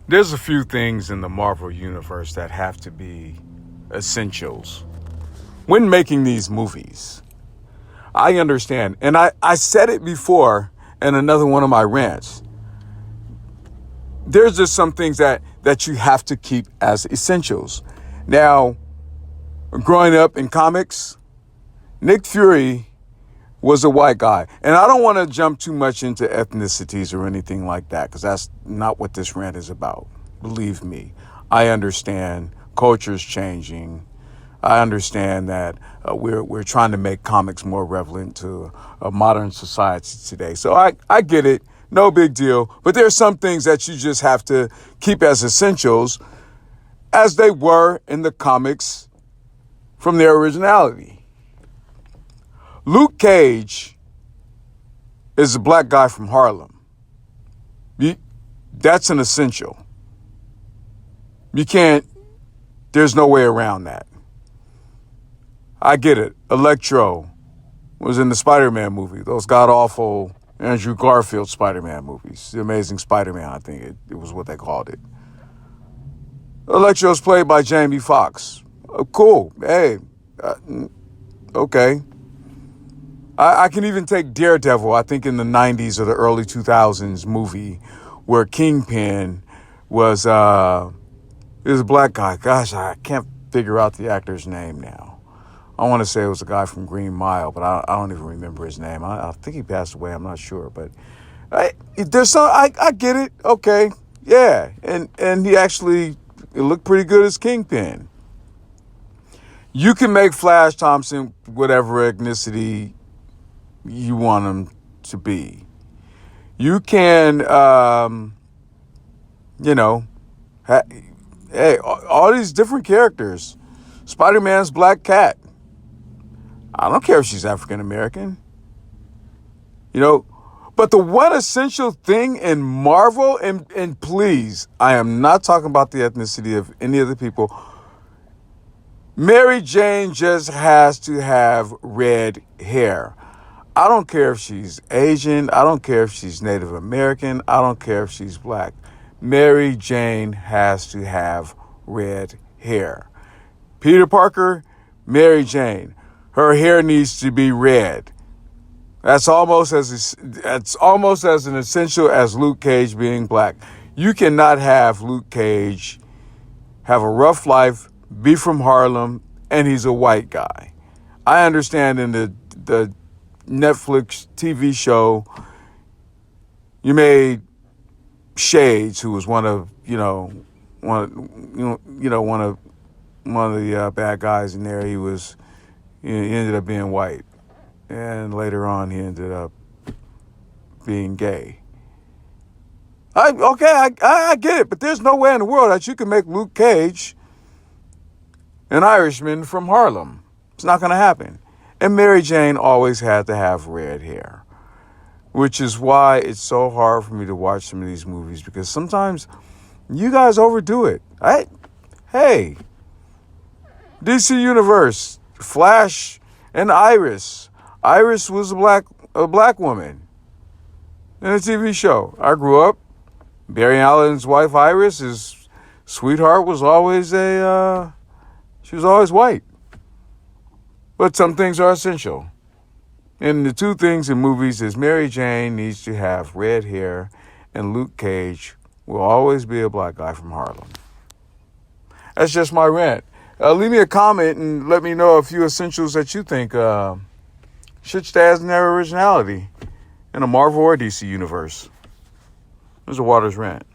There's a few things in the Marvel Universe that have to be essentials when making these movies. I understand. And I said it before in another one of my rants. There's just some things that you have to keep as essentials. Now, growing up in comics, Nick Fury was a white guy. And I don't want to jump too much into ethnicities or anything like that, because that's not what this rant is about. Believe me, I understand culture's changing. I understand that we're trying to make comics more relevant to a modern society today. So I get it. No big deal. But there's some things that you just have to keep as essentials as they were in the comics from their originality. Luke Cage is a black guy from Harlem. That's an essential. There's no way around that. I get it. Electro was in the Spider-Man movie, those god-awful Andrew Garfield Spider-Man movies. The Amazing Spider-Man, I think it was what they called it. Electro's played by Jamie Foxx. Cool. Hey, okay. I can even take Daredevil, I think in the 90s or the early 2000s movie, where Kingpin was a black guy. Gosh, I can't figure out the actor's name now. I want to say it was a guy from Green Mile, but I don't even remember his name. I think he passed away. I'm not sure, but I get it. Okay, yeah, and he actually looked pretty good as Kingpin. You can make Flash Thompson whatever ethnicity you want him to be. You can, hey, all these different characters. Spider-Man's Black Cat. I don't care if she's African American. But the one essential thing in Marvel, and please, I am not talking about the ethnicity of any of the people. Mary Jane just has to have red hair. I don't care if she's Asian. I don't care if she's Native American. I don't care if she's black. Mary Jane has to have red hair. Peter Parker, Mary Jane. Her hair needs to be red. That's almost as an essential as Luke Cage being black. You cannot have Luke Cage have a rough life, be from Harlem, and he's a white guy. I understand in the Netflix TV show, you made Shades, who was one of the bad guys in there. He ended up being white, and later on he ended up being gay. I get it, but there's no way in the world that you can make Luke Cage an Irishman from Harlem. It's not going to happen. And Mary Jane always had to have red hair, which is why it's so hard for me to watch some of these movies, because sometimes you guys overdo it. Hey, DC Universe, Flash and Iris. Iris was a black woman in a TV show. I grew up. Barry Allen's wife Iris, his sweetheart, was always she was always white. But some things are essential. And the two things in movies is Mary Jane needs to have red hair, and Luke Cage will always be a black guy from Harlem. That's just my rant. Leave me a comment and let me know a few essentials that you think should stay as in their originality in a Marvel or DC universe. This is a Waters rant.